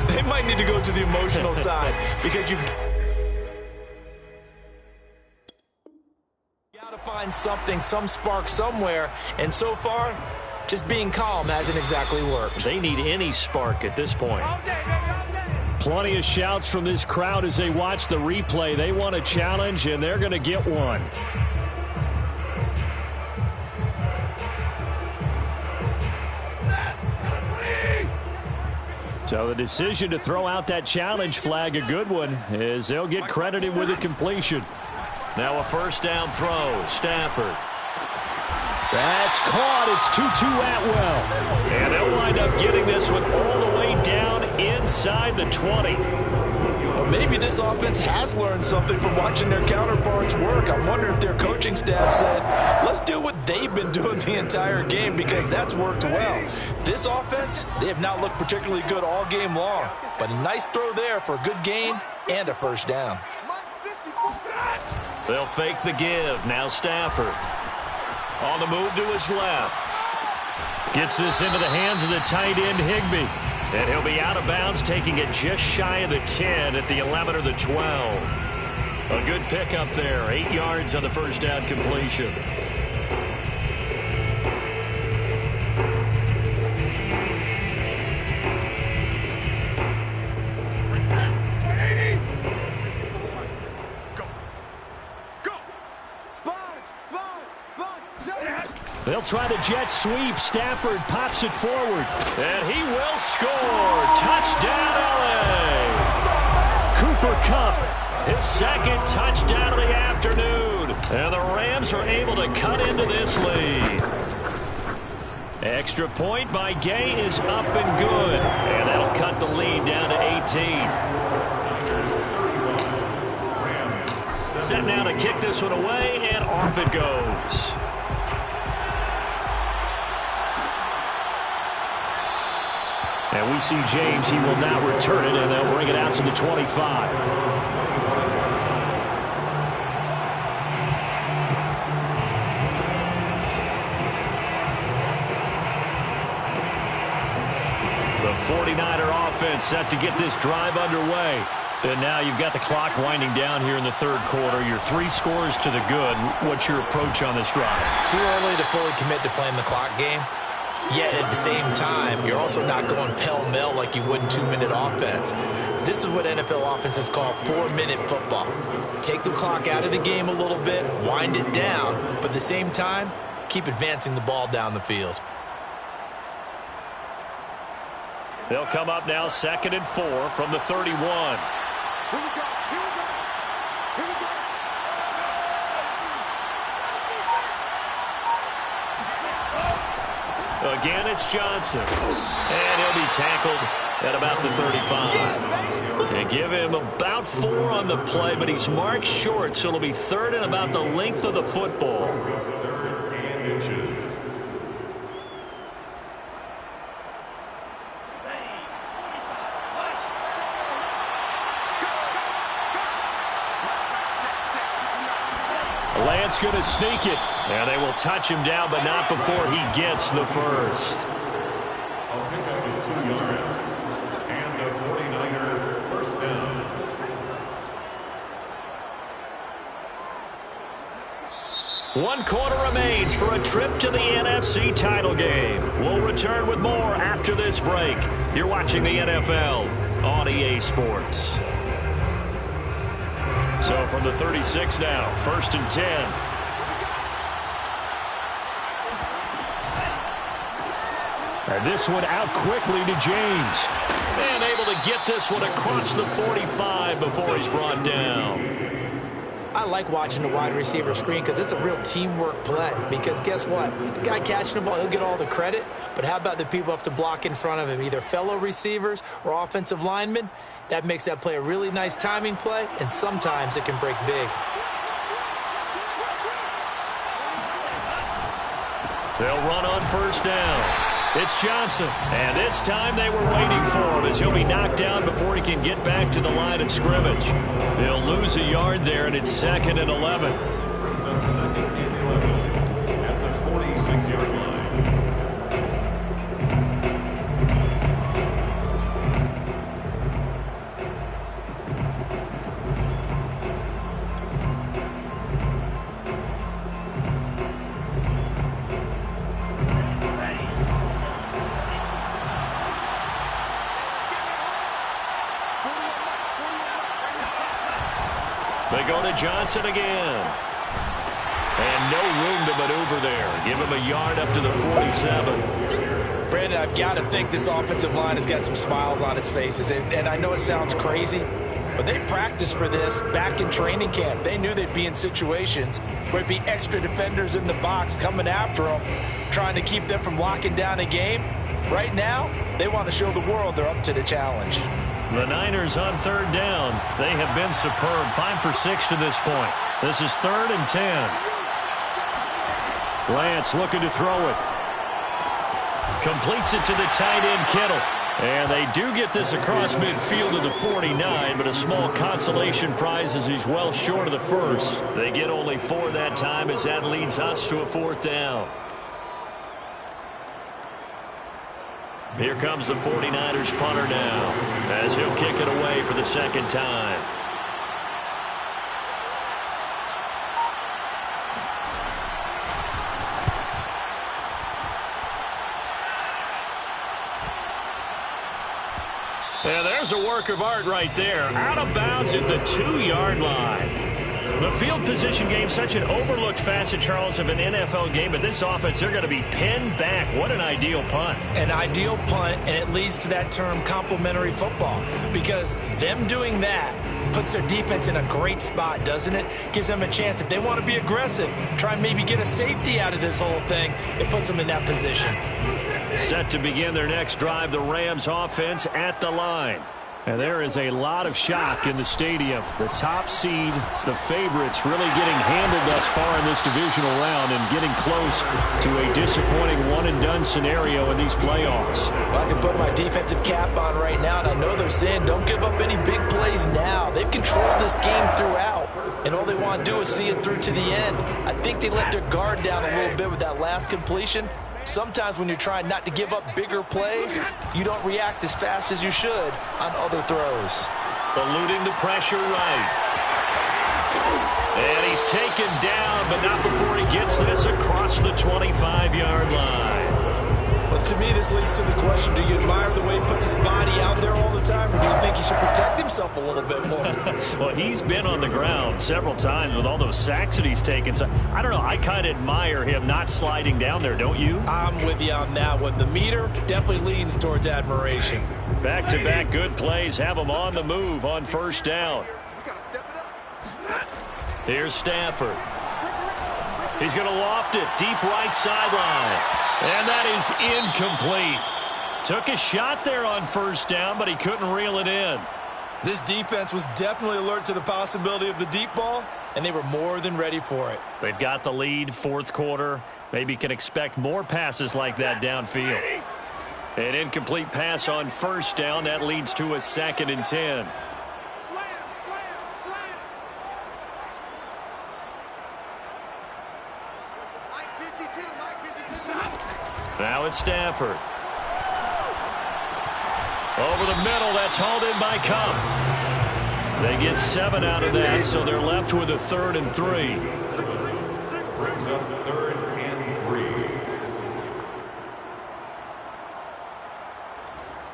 They might need to go to the emotional side because you've got to find something, some spark somewhere. And so far, just being calm hasn't exactly worked. They need any spark at this point. Plenty of shouts from this crowd as they watch the replay. They want a challenge, and they're going to get one. So the decision to throw out that challenge flag, a good one, as they'll get credited with a completion. Now a first down throw. Stafford. That's caught. It's Tutu Atwell. And they'll wind up getting this one all the way down inside the 20. Well, maybe this offense has learned something from watching their counterparts work. I wonder if their coaching staff said, let's do what they've been doing the entire game, because that's worked well. This offense, they have not looked particularly good all game long. But a nice throw there for a good gain and a first down. They'll fake the give. Now Stafford. On the move to his left. Gets this into the hands of the tight end, Higbee. And he'll be out of bounds, taking it just shy of the 10 at the 11 or the 12. A good pickup there. 8 yards on the first down completion. They'll try to jet sweep. Stafford pops it forward. And he will score. Touchdown, L.A. Cooper Kupp. His second touchdown of the afternoon. And the Rams are able to cut into this lead. Extra point by Gay is up and good. And that'll cut the lead down to 18. Set now to kick this one away, and off it goes. And we see James. He will not return it, and they'll bring it out to the 25. The 49er offense set to get this drive underway. And now you've got the clock winding down here in the third quarter. You're 3 scores to the good. What's your approach on this drive? Too early to fully commit to playing the clock game. Yet at the same time, you're also not going pell-mell like you would in 2-minute offense. This is what NFL offenses call 4-minute football. Take the clock out of the game a little bit, wind it down, but at the same time, keep advancing the ball down the field. They'll come up now 2nd and 4 from the 31. Again, it's Johnson. And he'll be tackled at about the 35. They give him about 4 on the play, but he's marked short, so it'll be 3rd and about the length of the football. 3rd and inches. Lance going to sneak it. And they will touch him down, but not before he gets the first. I'll pick up at 2 yards. And a 49er first down. 1 quarter remains for a trip to the NFC title game. We'll return with more after this break. You're watching the NFL on EA Sports. So from the 36 now, 1st and 10. And this one out quickly to James. And able to get this one across the 45 before he's brought down. I like watching the wide receiver screen because it's a real teamwork play. Because guess what? The guy catching the ball, he'll get all the credit. But how about the people up to block in front of him, either fellow receivers or offensive linemen? That makes that play a really nice timing play, and sometimes it can break big. They'll run on 1st down. It's Johnson, and this time they were waiting for him as he'll be knocked down before he can get back to the line of scrimmage. They'll lose a yard there, and it's 2nd and 11. Brings up 2nd and 11 at the 46-yard line. They go to Johnson again. And no room to maneuver there. Give him a yard up to the 47. Brandon, I've got to think this offensive line has got some smiles on its faces. And I know it sounds crazy, but they practiced for this back in training camp. They knew they'd be in situations where there'd be extra defenders in the box coming after them, trying to keep them from locking down a game. Right now, they want to show the world they're up to the challenge. The Niners on 3rd down. They have been superb. 5 for 6 to this point. This is 3rd and 10. Lance looking to throw it. Completes it to the tight end, Kittle. And they do get this across midfield to the 49, but a small consolation prize as he's well short of the first. They get only 4 that time as that leads us to a 4th down. Here comes the 49ers punter now as he'll kick it away for the 2nd time. And there's a work of art right there. Out of bounds at the 2-yard line. The field position game, such an overlooked facet, Charles, of an NFL game. But this offense, they're going to be pinned back. What an ideal punt. An ideal punt, and it leads to that term complementary football. Because them doing that puts their defense in a great spot, doesn't it? Gives them a chance. If they want to be aggressive, try and maybe get a safety out of this whole thing, it puts them in that position. Set to begin their next drive, the Rams offense at the line. And there is a lot of shock in the stadium. The top seed, the favorites, really getting handled thus far in this divisional round and getting close to a disappointing one-and-done scenario in these playoffs. Well, I can put my defensive cap on right now, and I know they're saying don't give up any big plays now. They've controlled this game throughout, and all they want to do is see it through to the end. I think they let their guard down a little bit with that last completion. Sometimes when you're trying not to give up bigger plays, you don't react as fast as you should on other throws. Eluding the pressure right. And he's taken down, but not before he gets this across the 25-yard line. Well, to me, this leads to the question, do you admire the way he puts his body out there all the time, or do you think he should protect himself a little bit more? Well, he's been on the ground several times with all those sacks that he's taken. So, I don't know. I kind of admire him not sliding down there, don't you? I'm with you on that one. The meter definitely leans towards admiration. Back-to-back good plays have him on the move on 1st down. Here's Stafford. He's going to loft it deep right sideline. And that is incomplete. Took a shot there on 1st down, but he couldn't reel it in. This defense was definitely alert to the possibility of the deep ball, and they were more than ready for it. They've got the lead, 4th quarter. Maybe can expect more passes like that downfield. An incomplete pass on 1st down. That leads to a 2nd and 10. Now it's Stafford. Over the middle, that's hauled in by Cup. They get 7 out of that, so they're left with a 3rd and 3. Brings up 3rd and 3.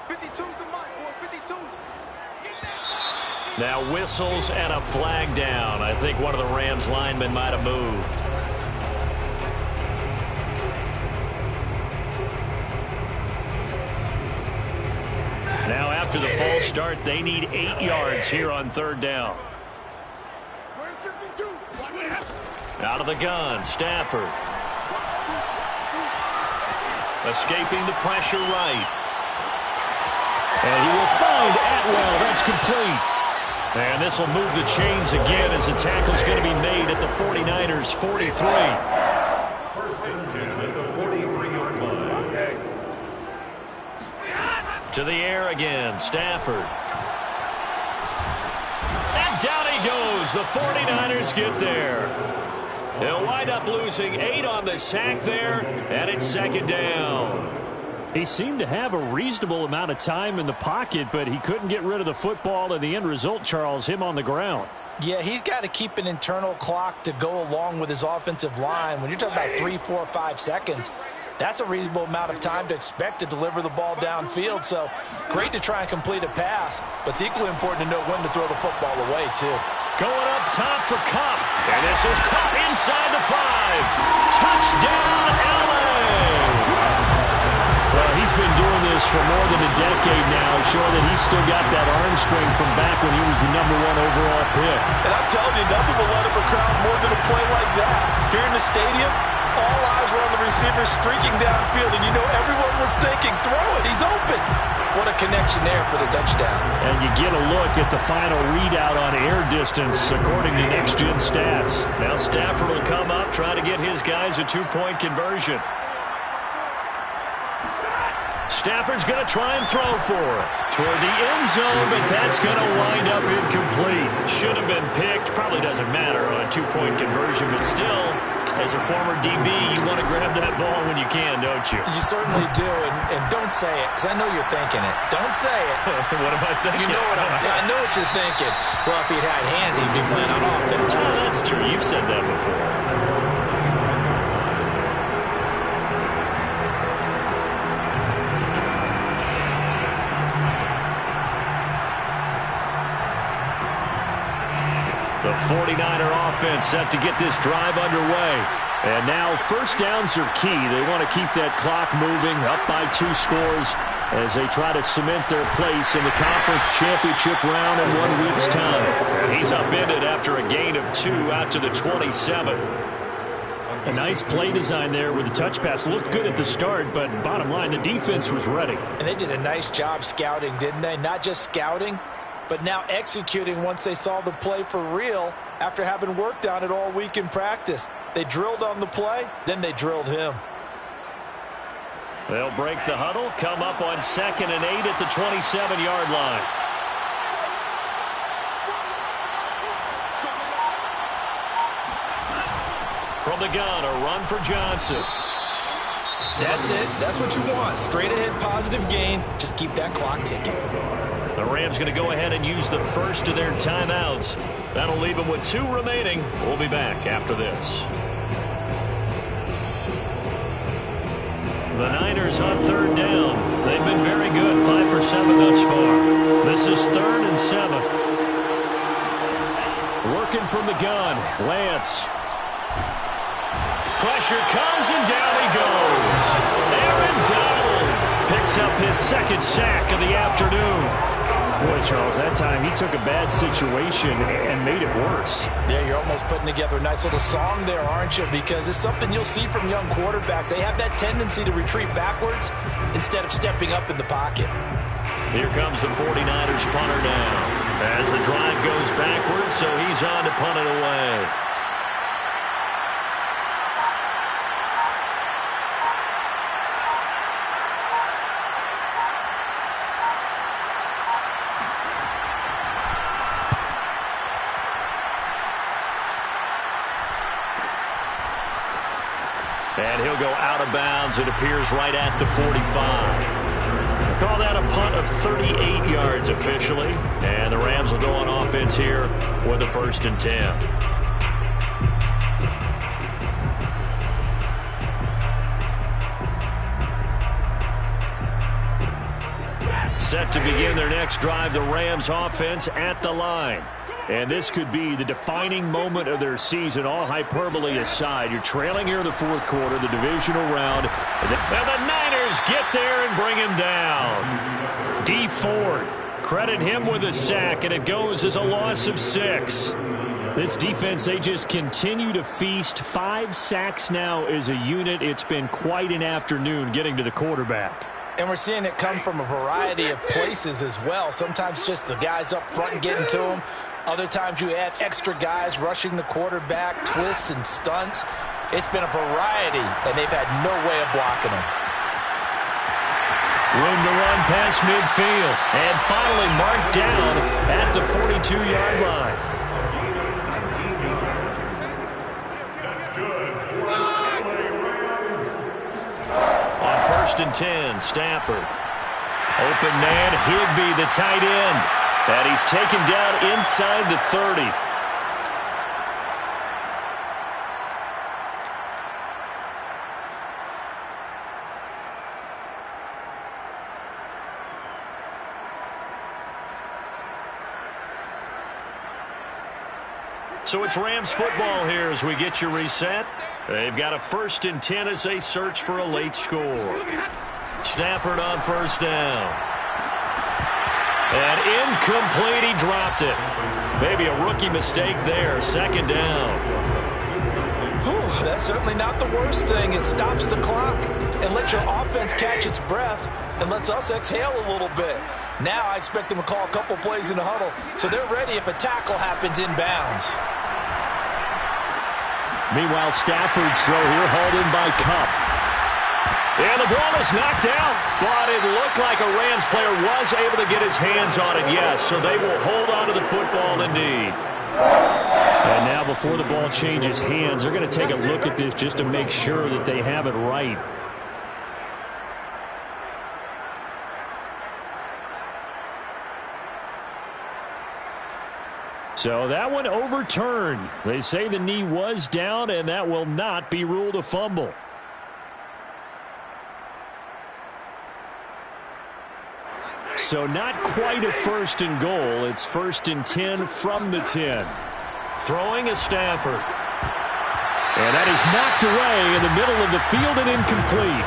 52's the mark, boys. 52. Now whistles and a flag down. I think one of the Rams linemen might have moved. Now after the false start, they need 8 yards here on 3rd down. Where's 52? Out of the gun, Stafford. Escaping the pressure right. And he will find Atwell. That's complete. And this will move the chains again as the tackle's going to be made at the 49ers' 43. 1st and 10 at the 43-yard line. To the air again, Stafford. And down he goes. The 49ers get there. They'll wind up losing 8 on the sack there, and it's 2nd down. He seemed to have a reasonable amount of time in the pocket, but he couldn't get rid of the football, and the end result, Charles, him on the ground. Yeah, he's got to keep an internal clock to go along with his offensive line. When you're talking about 3, 4, 5 seconds, that's a reasonable amount of time to expect to deliver the ball downfield. So great to try and complete a pass, but it's equally important to know when to throw the football away, too. Going up top for Kupp, and this is Kupp inside the 5. Touchdown, LA! Well, he's been doing this for more than a decade now, showing that he's still got that arm strength from back when he was the #1 overall pick. And I'm telling you, nothing will let up a crowd more than a play like that. Here in the stadium, all eyes were on the receiver streaking downfield, and you know everyone was thinking, throw it, he's open. What a connection there for the touchdown. And you get a look at the final readout on air distance, according to Next Gen Stats. Now Stafford will come up, try to get his guys a 2-point conversion. Stafford's going to try and throw for it toward the end zone, but that's going to wind up incomplete. Should have been picked. Probably doesn't matter on a 2-point conversion, but still, as a former DB, you want to grab that ball when you can, don't you? You certainly do, and don't say it, because I know you're thinking it. Don't say it. What am I thinking? You know what I know what you're thinking. Well, if he'd had hands, he'd be playing on offense. Oh, that's true. You've said that before. The 49er offense set to get this drive underway. And now 1st downs are key. They want to keep that clock moving, up by 2 scores as they try to cement their place in the conference championship round in 1 week's time. And he's upended after a gain of 2 out to the 27. A nice play design there with the touch pass. Looked good at the start, but bottom line, the defense was ready. And they did a nice job scouting, didn't they? Not just scouting, but now executing once they saw the play for real after having worked on it all week in practice. They drilled on the play, then they drilled him. They'll break the huddle, come up on 2nd and 8 at the 27-yard line. From the gun, a run for Johnson. That's it. That's what you want. Straight ahead positive gain. Just keep that clock ticking. The Rams going to go ahead and use the first of their timeouts. That'll leave them with 2 remaining. We'll be back after this. The Niners on 3rd down. They've been very good, 5 for 7 thus far. This is 3rd and 7. Working from the gun, Lance. Pressure comes and down he goes. Aaron Donald picks up his 2nd sack of the afternoon. Boy, Charles, that time he took a bad situation and made it worse. Yeah, you're almost putting together a nice little song there, aren't you? Because it's something you'll see from young quarterbacks. They have that tendency to retreat backwards instead of stepping up in the pocket. Here comes the 49ers punter now. As the drive goes backwards, so he's on to punt it away. And he'll go out of bounds. It appears right at the 45. Call that a punt of 38 yards officially. And the Rams will go on offense here with a 1st and 10. Set to begin their next drive, the Rams offense at the line. And this could be the defining moment of their season, all hyperbole aside. You're trailing here in the fourth quarter, the divisional round. And the Niners get there and bring him down. D. Ford, credit him with a sack, and it goes as a loss of 6. This defense, they just continue to feast. 5 sacks now as a unit. It's been quite an afternoon getting to the quarterback. And we're seeing it come from a variety of places as well. Sometimes just the guys up front and getting to him. Other times you add extra guys rushing the quarterback, twists and stunts. It's been a variety, and they've had no way of blocking him. Room to run past midfield. And finally marked down at the 42-yard line. That's good. On 1st and 10, Stafford. Open man, Higbee, the tight end. And he's taken down inside the 30. So it's Rams football here as we get you reset. They've got a 1st and 10 as they search for a late score. Stafford on 1st down. And incomplete, he dropped it. Maybe a rookie mistake there, 2nd down. Whew, that's certainly not the worst thing. It stops the clock and lets your offense catch its breath and lets us exhale a little bit. Now I expect them to call a couple plays in the huddle, so they're ready if a tackle happens inbounds. Meanwhile, Stafford's throw here hauled in by Kupp. And the ball is knocked out, but it looked like a Rams player was able to get his hands on it, yes, so they will hold on to the football indeed. And now before the ball changes hands, they're going to take a look at this just to make sure that they have it right. So that one overturned. They say the knee was down, and that will not be ruled a fumble. So not quite a 1st and goal. It's 1st and 10 from the 10. Throwing is Stafford. And that is knocked away in the middle of the field and incomplete.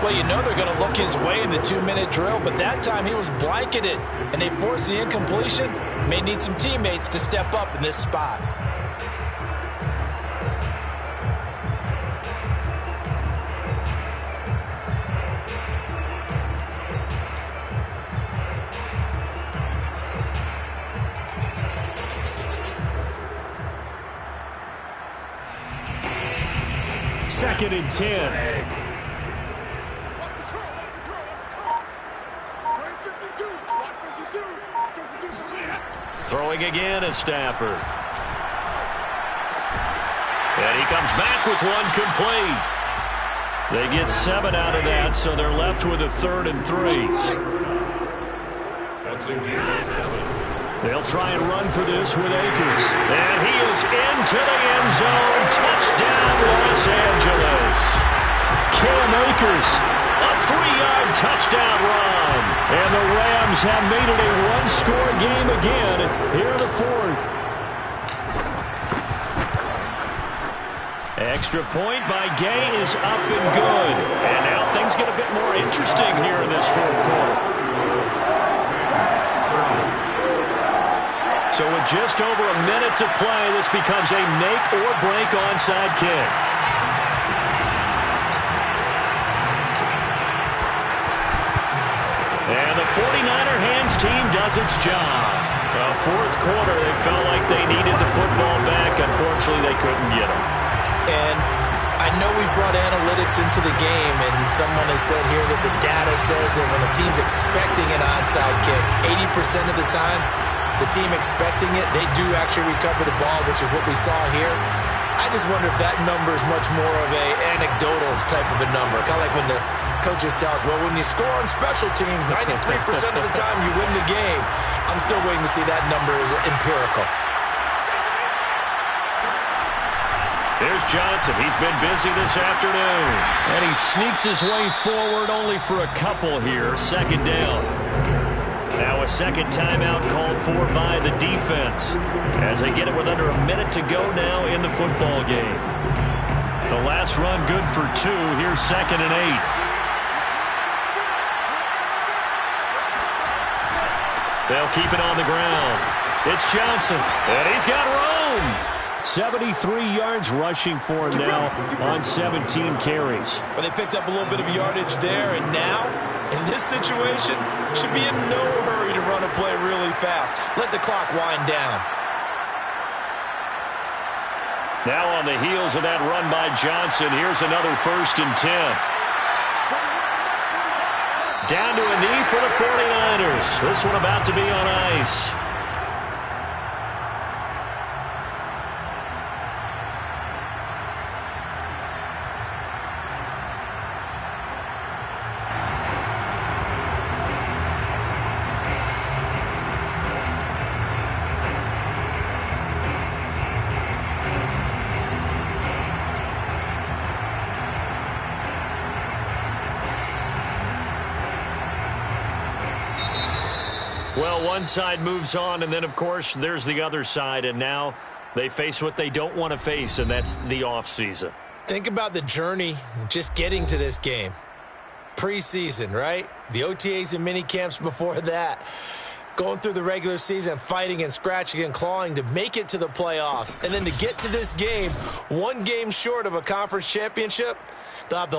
Well, you know they're going to look his way in the 2-minute drill, but that time he was blanketed, and they forced the incompletion. May need some teammates to step up in this spot. Second and 10. Throwing again is Stafford. And he comes back with one complete. They get 7 out of that, so they're left with a 3rd and 3. They'll try and run for this with Akers. And he is into the end zone. Touchdown, Los Angeles. Cam Akers, a 3-yard touchdown run. And the Rams have made it a 1-score game again here in the 4th. Extra point by Gay is up and good. And now things get a bit more interesting here in this 4th quarter. So with just over a minute to play, this becomes a make-or-break onside kick. And the 49er hands team does its job. Well, 4th quarter, they felt like they needed the football back. Unfortunately, they couldn't get them. And I know we brought analytics into the game, and someone has said here that the data says that when a team's expecting an onside kick, 80% of the time, the team expecting it, they do actually recover the ball, which is what we saw here. I just wonder if that number is much more of a anecdotal type of a number. Kind of like when the coaches tell us, well, when you score on special teams, 93% of the time you win the game. I'm still waiting to see that number is empirical. Here's Johnson. He's been busy this afternoon. And he sneaks his way forward only for a couple here. 2nd down. Now a second timeout called for by the defense as they get it with under a minute to go now in the football game. The last run good for 2. Here's 2nd and 8. They'll keep it on the ground. It's Johnson, and he's got room. 73 yards rushing for him now on 17 carries. Well, they picked up a little bit of yardage there, and now, in this situation, should be in no hurry to run a play really fast. Let the clock wind down. Now on the heels of that run by Johnson, here's another 1st and 10. Down to a knee for the 49ers. This one about to be on ice. Well, one side moves on, and then, of course, there's the other side, and now they face what they don't want to face, and that's the offseason. Think about the journey just getting to this game. Preseason, right? The OTAs and mini camps before that. Going through the regular season, fighting and scratching and clawing to make it to the playoffs. And then to get to this game, one game short of a conference championship, they'll have the